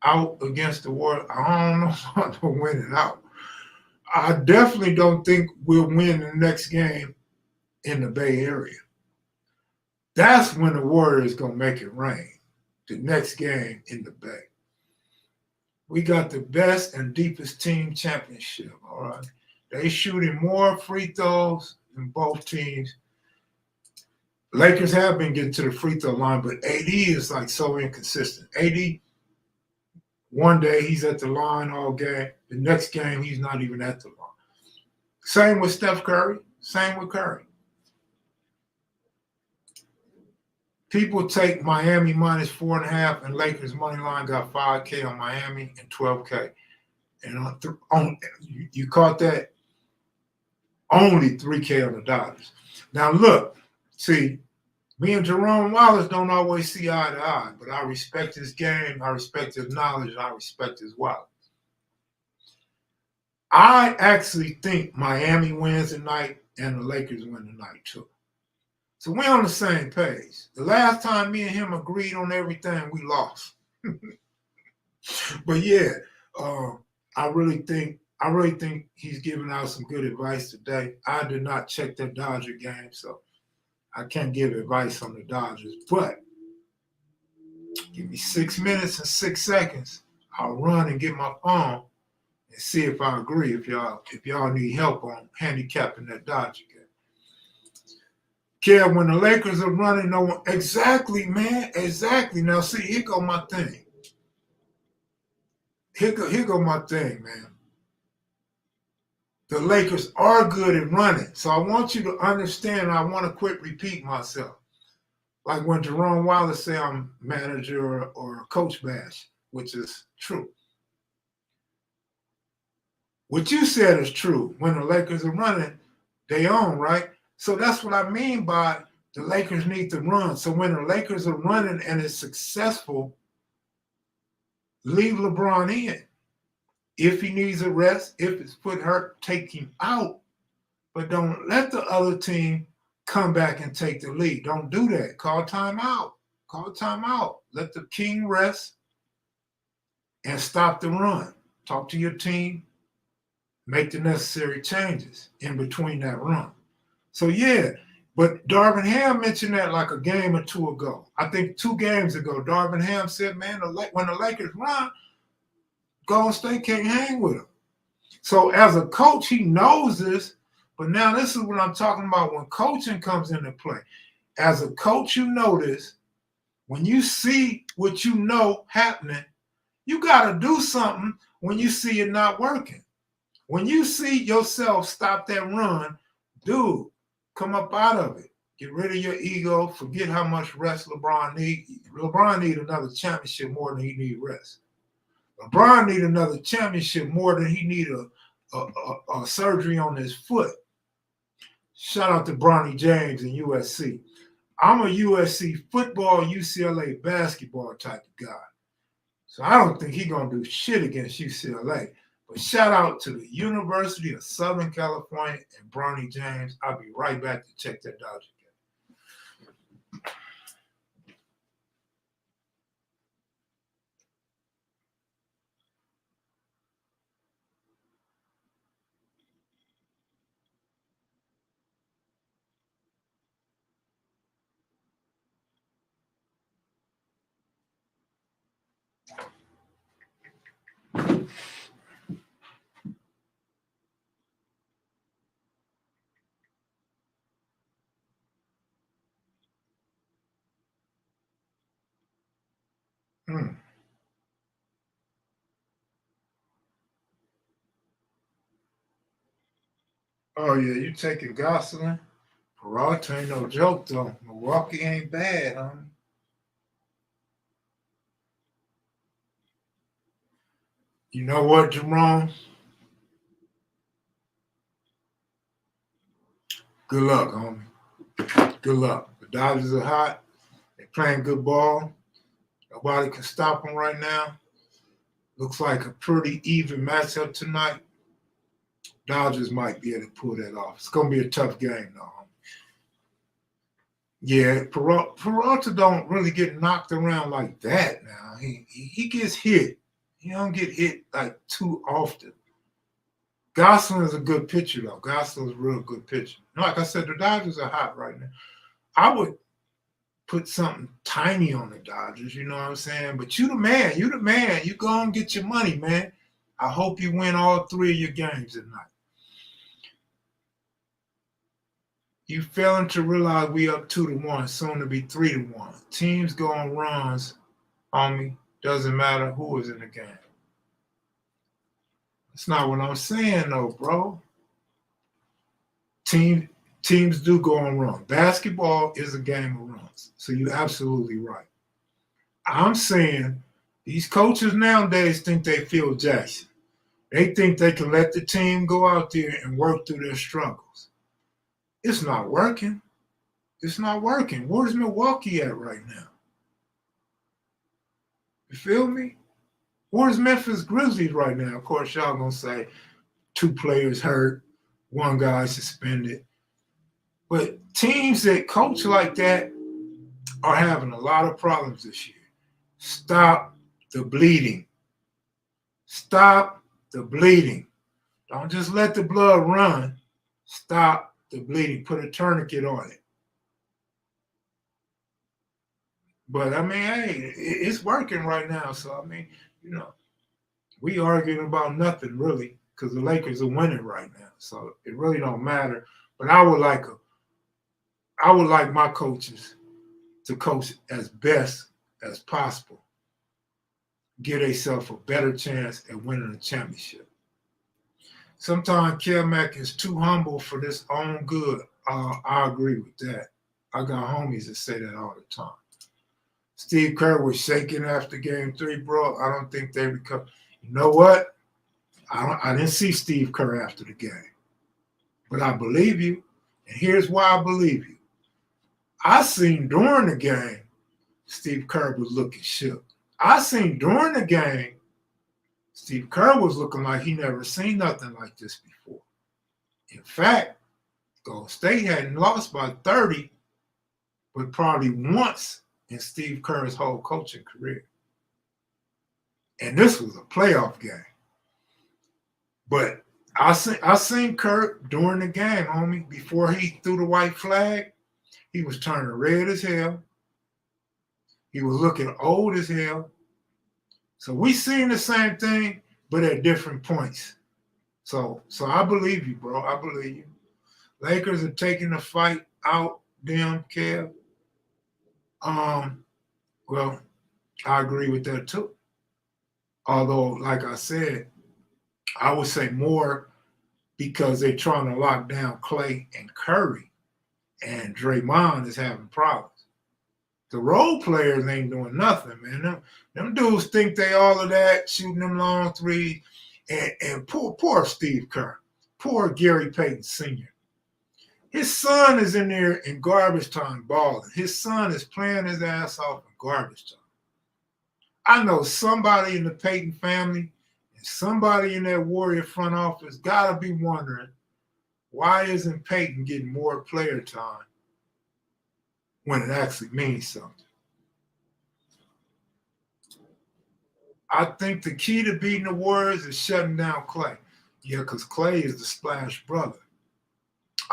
out against the Warriors. I don't know how to win it out. I definitely don't think we'll win the next game in the Bay Area. That's when the Warriors going to make it rain. The next game in the Bay. We got the best and deepest team championship, all right? They shooting more free throws than both teams. Lakers have been getting to the free throw line, but AD is like so inconsistent. AD, one day he's at the line all game. The next game, he's not even at the line. Same with Steph Curry. Same with Curry. People take Miami minus 4.5 and Lakers money line got 5K on Miami and 12K. And you caught that? Only 3K on the Dodgers. Now look, see, me and Jerome Wallace don't always see eye to eye, but I respect his game, I respect his knowledge, and I respect his wallet. I actually think Miami wins tonight and the Lakers win tonight too. So we're on the same page. The last time me and him agreed on everything, we lost. But yeah, I really think he's giving out some good advice today. I did not check that Dodger game, so I can't give advice on the Dodgers. But give me 6 minutes and 6 seconds. I'll run and get my phone and see if I agree. If y'all need help on handicapping that Dodger game. Kev, when the Lakers are running, no one exactly, man, exactly. Now see, here go my thing. Here go my thing, man. The Lakers are good at running. So I want you to understand, I want to quit repeating myself. Like when Jerome Wallace say I'm manager or coach bash, which is true. What you said is true. When the Lakers are running, they own, right? So that's what I mean by the Lakers need to run. So when the Lakers are running and it's successful, leave LeBron in. If he needs a rest, if his foot hurt, take him out. But don't let the other team come back and take the lead. Don't do that. Call timeout. Call timeout. Let the king rest and stop the run. Talk to your team. Make the necessary changes in between that run. So, yeah, but Darvin Ham mentioned that like a game or two ago. I think 2 games ago, Darvin Ham said, man, when the Lakers run, Golden State can't hang with them. So as a coach, he knows this, But now this is what I'm talking about when coaching comes into play. As a coach, you notice when you see what you know happening, you got to do something when you see it not working. When you see yourself stop that run, dude, come up out of it. Get rid of your ego. Forget how much rest LeBron needs. LeBron needs another championship more than he needs rest. LeBron needs another championship more than he needs a surgery on his foot. Shout out to Bronny James and USC. I'm a USC football, UCLA basketball type of guy. So I don't think he's going to do shit against UCLA. But shout out to the University of Southern California and Bronny James. I'll be right back to check that Dodger game. Oh, yeah, you taking Gosselin? Peralta ain't no joke, though. Milwaukee ain't bad, homie. You know what, Jerome? Good luck, homie. Good luck. The Dodgers are hot. They're playing good ball. Nobody can stop them right now. Looks like a pretty even matchup tonight. Dodgers might be able to pull that off. It's going to be a tough game, though. Yeah, Peralta don't really get knocked around like that now. He gets hit. He don't get hit like too often. Gosselin is a good pitcher, though. Gosselin's a real good pitcher. Like I said, the Dodgers are hot right now. I would put something tiny on the Dodgers, you know what I'm saying? But you the man. You the man. You go and get your money, man. I hope you win all 3 of your games tonight. You failing to realize we up 2-1, soon to be 3-1. Teams go on runs, homie. Doesn't matter who is in the game. That's not what I'm saying, though, bro. Teams do go on runs. Basketball is a game of runs, so you're absolutely right. I'm saying these coaches nowadays think they Phil Jackson. They think they can let the team go out there and work through their struggles. It's not working. It's not working. Where's Milwaukee at right now? You feel me? Where's Memphis Grizzlies right now? Of course, y'all gonna say 2 players hurt, 1 guy suspended. But teams that coach like that are having a lot of problems this year. Stop the bleeding. Stop the bleeding. Don't just let the blood run. Stop the bleeding. Put a tourniquet on it. But, I mean, hey, it's working right now. So, I mean, you know, we arguing about nothing, really, because the Lakers are winning right now. So it really don't matter. But I would like my coaches to coach as best as possible. Give themselves a better chance at winning a championship. Sometimes Kevmac is too humble for this own good. I agree with that. I got homies that say that all the time. Steve Kerr was shaking after game 3, bro. I don't think they recover. You know what? I didn't see Steve Kerr after the game. But I believe you. And here's why I believe you. I seen during the game, Steve Kerr was looking shook. I seen during the game, Steve Kerr was looking like he never seen nothing like this before. In fact, Golden State hadn't lost by 30, but probably once in Steve Kerr's whole coaching career. And this was a playoff game. But I seen Kerr during the game, homie, before he threw the white flag. He was turning red as hell. He was looking old as hell. So we seen the same thing, but at different points. So I believe you, bro. I believe you. Lakers are taking the fight out them, Kev. Well, I agree with that too. Although, like I said, I would say more because they're trying to lock down Clay and Curry, and Draymond is having problems. The role players ain't doing nothing, man. Them dudes think they all of that, shooting them long threes, and poor Steve Kerr, poor Gary Payton Sr. His son is in there in garbage time balling. His son is playing his ass off in garbage time. I know somebody in the Payton family and somebody in that Warrior front office got to be wondering, why isn't Payton getting more player time when it actually means something? I think the key to beating the Warriors is shutting down Clay. Yeah, because Clay is the splash brother.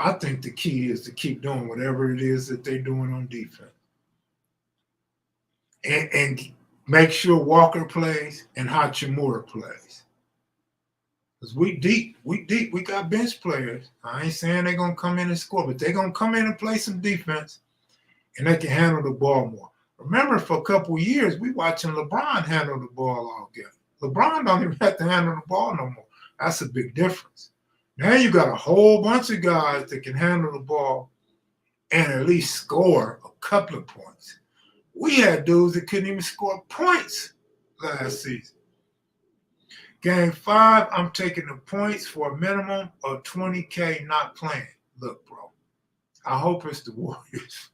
I think the key is to keep doing whatever it is that they're doing on defense. And make sure Walker plays and Hachimura plays. Because we deep, we got bench players. I ain't saying they're going to come in and score, but they're going to come in and play some defense, and they can handle the ball more. Remember, for a couple of years, we watching LeBron handle the ball all game. LeBron don't even have to handle the ball no more. That's a big difference. Now you got a whole bunch of guys that can handle the ball and at least score a couple of points. We had dudes that couldn't even score points last season. Game 5, I'm taking the points for a minimum of 20K not playing. Look, bro, I hope it's the Warriors.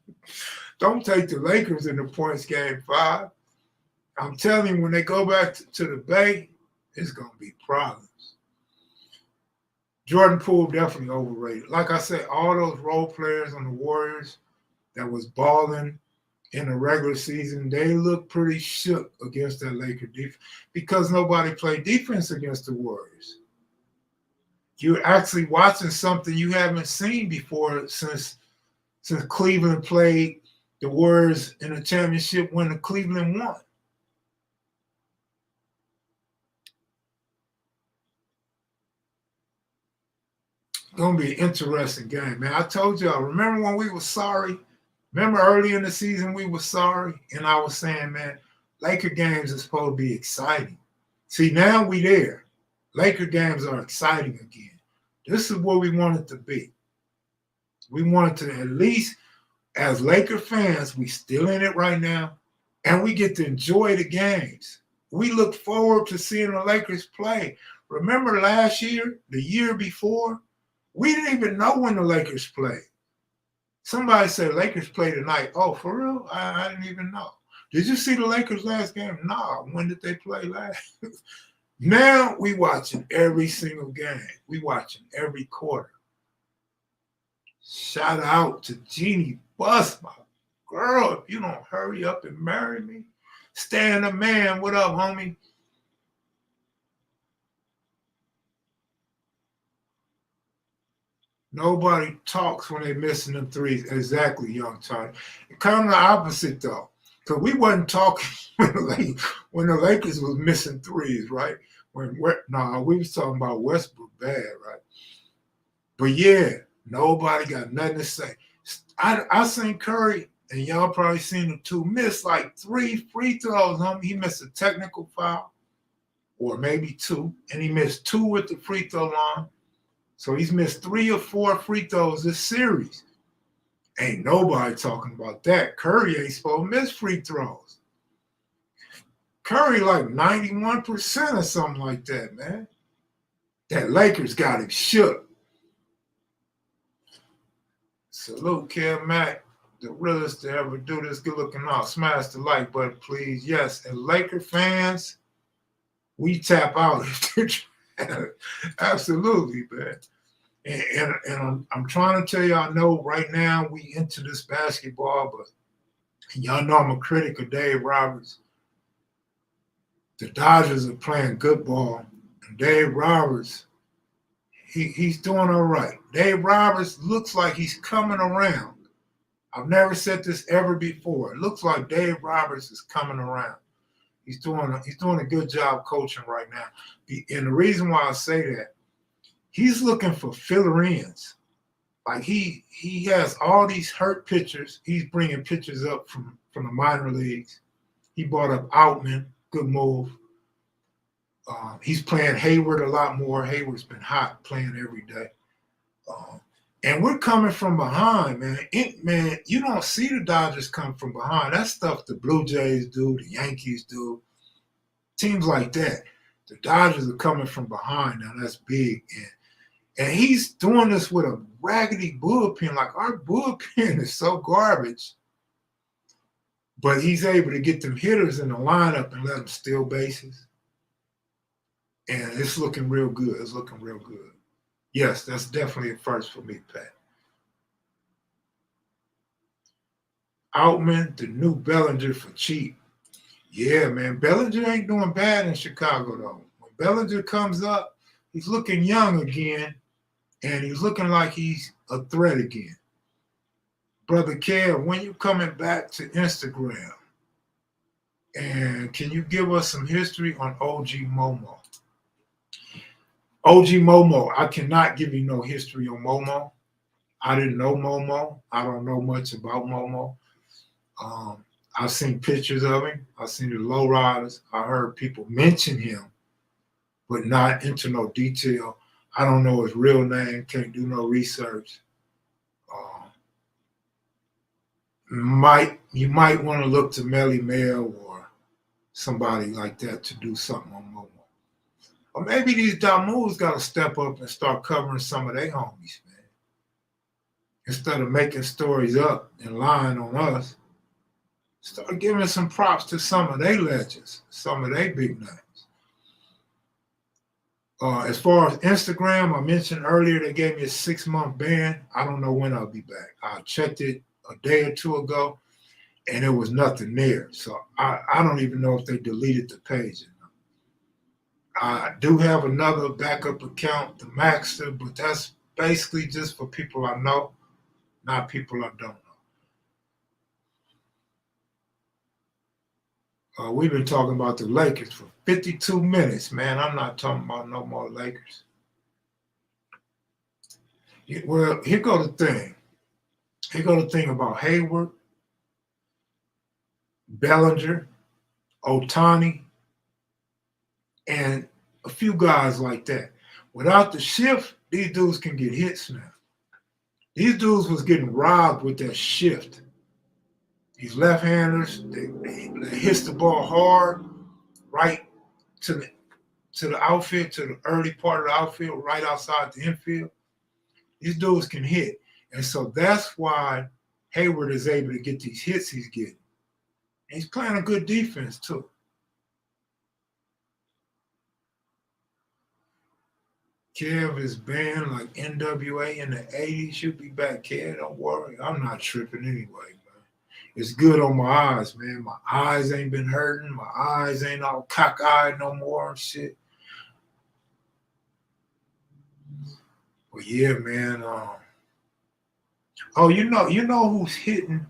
Don't take the Lakers in the points game 5. I'm telling you, when they go back to the Bay, it's going to be problems. Jordan Poole definitely overrated. Like I said, all those role players on the Warriors that was balling in the regular season, they look pretty shook against that Laker defense because nobody played defense against the Warriors. You're actually watching something you haven't seen before since Cleveland played the Warriors in a championship when the Cleveland won. Gonna be an interesting game, man. I told y'all, remember when we were sorry? Remember early in the season we were sorry? And I was saying, man, Laker games are supposed to be exciting. See, now we there. Laker games are exciting again. This is what we want it to be. We want it to at least, as Laker fans, we still in it right now, and we get to enjoy the games. We look forward to seeing the Lakers play. Remember last year, the year before, we didn't even know when the Lakers played. Somebody said Lakers play tonight. Oh, for real? I didn't even know. Did you see the Lakers last game? No. When did they play last? Now we watching every single game. We watching every quarter. Shout out to Jeannie Bus, my girl. If you don't hurry up and marry me, Stan the man. What up, homie? Nobody talks when they're missing them threes. Exactly, young Tony. It kind of the opposite, though. Because we wasn't talking when the Lakers was missing threes, right? We was talking about Westbrook bad, right? But yeah, nobody got nothing to say. I seen Curry, and y'all probably seen him too, miss like 3 free throws, homie. He missed a technical foul, or maybe 2, and he missed 2 with the free throw line. So he's missed 3 or 4 free throws this series. Ain't nobody talking about that. Curry ain't supposed to miss free throws. Curry like 91% or something like that, man. That Lakers got him shook. Salute, Kev Mac, the realest to ever do this. Good looking out. Smash the like button, please. Yes, and Laker fans, we tap out. Absolutely, man. And I'm trying to tell you, I know right now we into this basketball, but y'all know I'm a critic of Dave Roberts. The Dodgers are playing good ball, and Dave Roberts, he's doing all right. Dave Roberts looks like he's coming around. I've never said this ever before. It looks like Dave Roberts is coming around. He's doing a good job coaching right now. And the reason why I say that, he's looking for filler-ins. Like he has all these hurt pitchers. He's bringing pitchers up from the minor leagues. He brought up Outman, good move. He's playing Hayward a lot more. Hayward's been hot, playing every day. And we're coming from behind, man. Man, you don't see the Dodgers come from behind. That's stuff the Blue Jays do, the Yankees do, teams like that. The Dodgers are coming from behind now. That's big. And he's doing this with a raggedy bullpen. Like, our bullpen is so garbage. But he's able to get them hitters in the lineup and let them steal bases. And it's looking real good. It's looking real good. Yes, that's definitely a first for me, Pat. Outman, the new Bellinger for cheap. Yeah, man. Bellinger ain't doing bad in Chicago, though. When Bellinger comes up, he's looking young again, and he's looking like he's a threat again. Brother Kev, when you coming back to Instagram, and can you give us some history on OG Momo? OG Momo, I cannot give you no history on Momo. I didn't know Momo. I don't know much about Momo. I've seen pictures of him. I've seen the lowriders. I heard people mention him, but not into no detail. I don't know his real name. Can't do no research. You might want to look to Melly Mel or somebody like that to do something on Momo. Or maybe these Damus got to step up and start covering some of their homies, man. Instead of making stories up and lying on us, start giving some props to some of their legends, some of their big names. As far as Instagram, I mentioned earlier they gave me a 6-month ban. I don't know when I'll be back. I checked it a day or two ago, and there was nothing there. So I don't even know if they deleted the page. I do have another backup account, the Maxter, but that's basically just for people I know, not people I don't know. We've been talking about the Lakers for 52 minutes, man. I'm not talking about no more Lakers. Well, here go the thing. Here go the thing about Hayward, Bellinger, Ohtani, and a few guys like that. Without the shift, these dudes can get hits now. These dudes was getting robbed with that shift. These left-handers, they hit the ball hard, right to the outfield, to the early part of the outfield, right outside the infield. These dudes can hit. And so that's why Hayward is able to get these hits he's getting. And he's playing a good defense, too. Kev is banned like NWA in the 80s. You'll be back, Kev. Don't worry. I'm not tripping anyway, man. It's good on my eyes, man. My eyes ain't been hurting. My eyes ain't all cockeyed no more and shit. Well, yeah, man. You know who's hitting?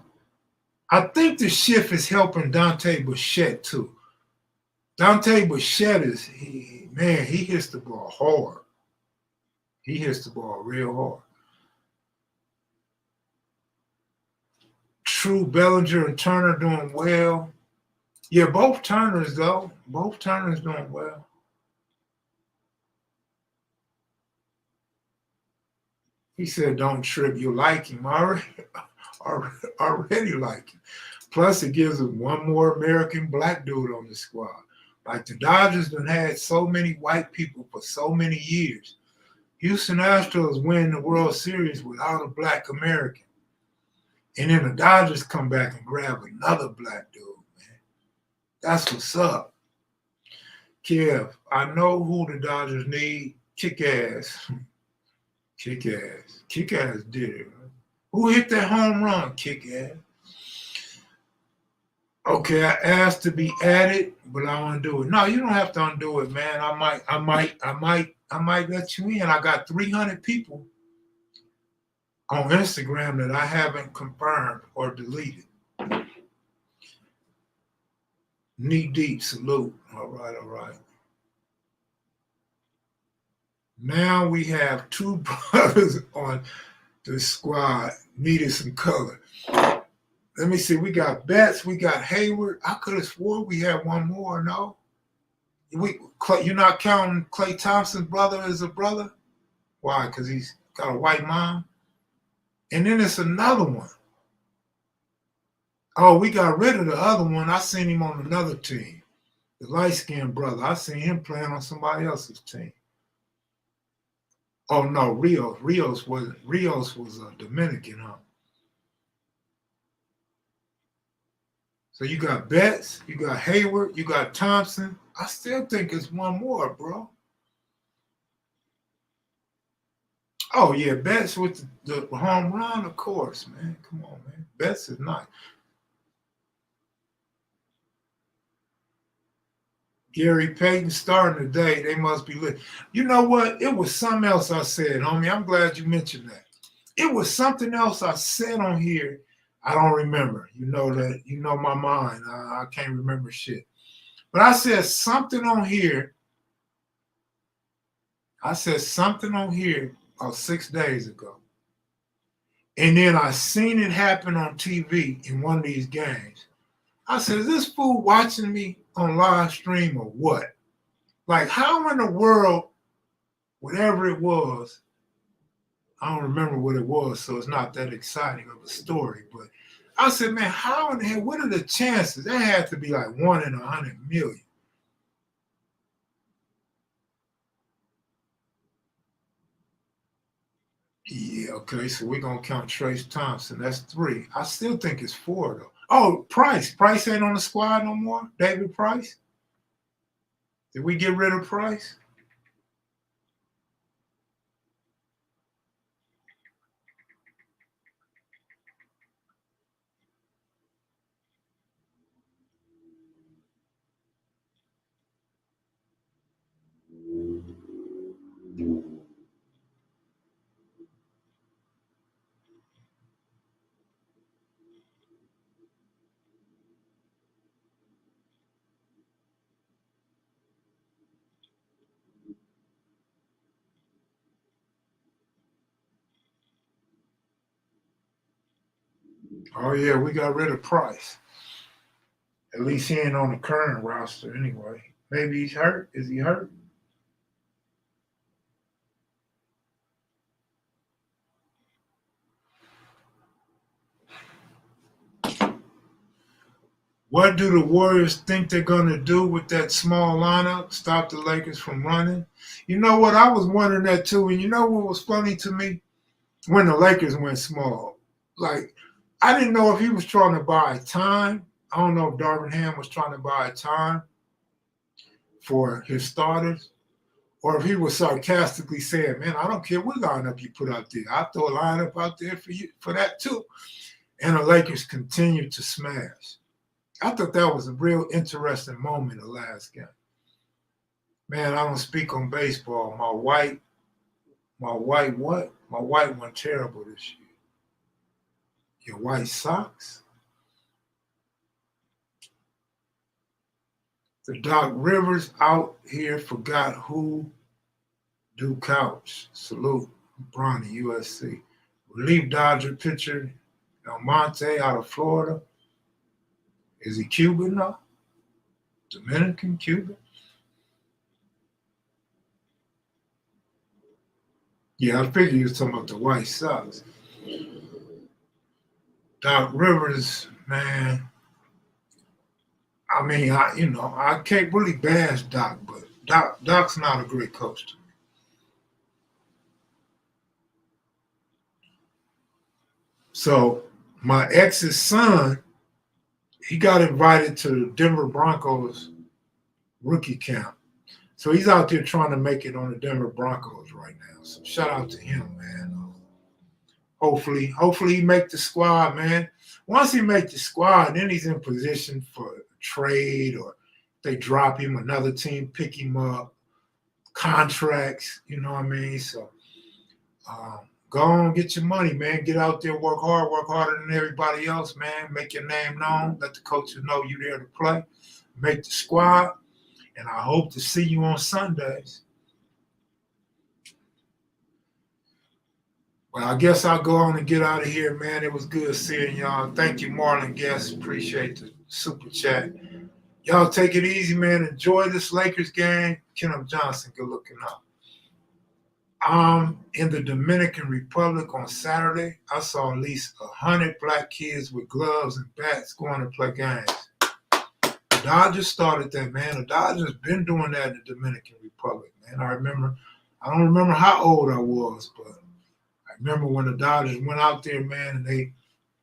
I think the shift is helping Dante Bichette, too. Dante Bichette he hits the ball hard. He hits the ball real hard. True, Bellinger and Turner doing well. Yeah, both Turners, though. Both Turners doing well. He said, don't trip. You like him. Already like him. Plus, it gives him one more American black dude on the squad. Like the Dodgers done had so many white people for so many years. Houston Astros win the World Series without a black American. And then the Dodgers come back and grab another black dude, man. That's what's up. Kev, I know who the Dodgers need. Kick ass. Kick ass. Kick ass did it. Right? Who hit that home run? Kick ass. Okay, I asked to be added, but I want to do it. No, you don't have to undo it, man. I might let you in. I got 300 people on Instagram that I haven't confirmed or deleted. Knee deep, salute. All right. Now we have two brothers on This squad needed some color. Let me see. We got Betts. We got Hayward. I could have swore we had one more. No, you're not counting Klay Thompson's brother as a brother. Why? Because he's got a white mom. And then it's another one. Oh, we got rid of the other one. I seen him on another team. The light-skinned brother. I seen him playing on somebody else's team. Oh no, Rios. Rios was a Dominican, huh? So you got Betts, you got Hayward, you got Thompson. I still think it's one more, bro. Oh yeah, Betts with the home run, of course, man. Come on, man. Betts is nice. Gary Payton starting today. They must be lit. You know what? It was something else I said, homie. I'm glad you mentioned that. It was something else I said on here. I don't remember. You know that. You know my mind. I can't remember shit. But I said something on here. I said something on here about 6 days ago. And then I seen it happen on TV in one of these games. I said, is this fool watching me on live stream or what? Like, how in the world, whatever it was, I don't remember what it was, so it's not that exciting of a story. But I said, man, how in the hell, what are the chances? That had to be like 1 in 100 million. Yeah, okay, so we're going to count Trace Thompson. That's 3. I still think it's 4, though. Oh, Price. Price ain't on the squad no more? David Price? Did we get rid of Price? Oh, yeah, we got rid of Price. At least he ain't on the current roster anyway. Maybe he's hurt. Is he hurt? What do the Warriors think they're going to do with that small lineup? Stop the Lakers from running? You know what? I was wondering that too. And you know what was funny to me? When the Lakers went small. Like, I didn't know if he was trying to buy time. I don't know if Darvin Ham was trying to buy time for his starters, or if he was sarcastically saying, man, I don't care what lineup you put out there. I'll throw a lineup out there for you for that too. And the Lakers continued to smash. I thought that was a real interesting moment the last game. Man, I don't speak on baseball. My white what? My white went terrible this year. Your White Sox? The Doc Rivers out here forgot who do couch. Salute, Bronny, USC. Relief Dodger pitcher Almonte out of Florida. Is he Cuban now? Dominican, Cuban? Yeah, I figured you was talking about the White Sox. Doc Rivers, man. I mean, I can't really bash Doc, but Doc's not a great coach to me. So my ex's son, he got invited to the Denver Broncos rookie camp. So he's out there trying to make it on the Denver Broncos right now. So shout out to him, man. Hopefully he make the squad, man. Once he make the squad, then he's in position for a trade, or they drop him, another team pick him up, contracts, you know what I mean? So go on, get your money, man. Get out there, work hard, work harder than everybody else, man. Make your name known. Let the coaches know you're there to play. Make the squad. And I hope to see you on Sundays. Well, I guess I'll go on and get out of here, man. It was good seeing y'all. Thank you, Marlon Guest. Appreciate the super chat. Y'all take it easy, man. Enjoy this Lakers game. Kenneth Johnson, good looking out. In the Dominican Republic on Saturday, I saw at least 100 black kids with gloves and bats going to play games. The Dodgers started that, man. The Dodgers been doing that in the Dominican Republic, man. I don't remember how old I was, but I remember when the Dodgers went out there, man, and they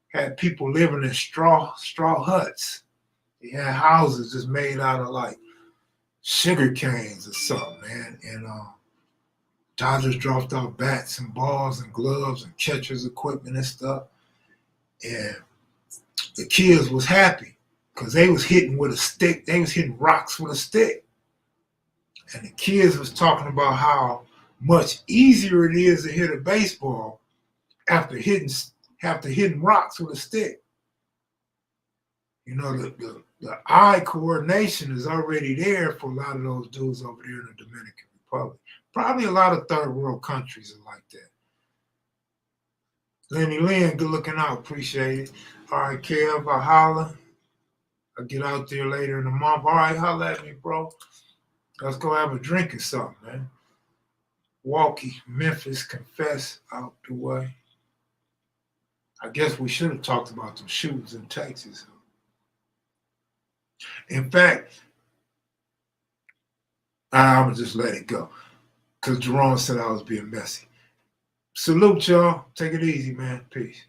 had people living in straw huts. They had houses just made out of like sugar canes or something, man. And Dodgers dropped off bats and balls and gloves and catcher's equipment and stuff. And the kids was happy because they was hitting with a stick. They was hitting rocks with a stick. And the kids was talking about how much easier it is to hit a baseball after hitting rocks with a stick. You know, the eye coordination is already there for a lot of those dudes over there in the Dominican Republic. Probably a lot of third world countries are like that. Lenny Lynn, good looking out. Appreciate it. All right, Kev, I'll holler. I'll get out there later in the month. All right, holla at me, bro. Let's go have a drink or something, man. Walkie, Memphis, Confess out the way. I guess we should have talked about them shootings in Texas. In fact, I'm going to just let it go because Jerome said I was being messy. Salute, y'all. Take it easy, man. Peace.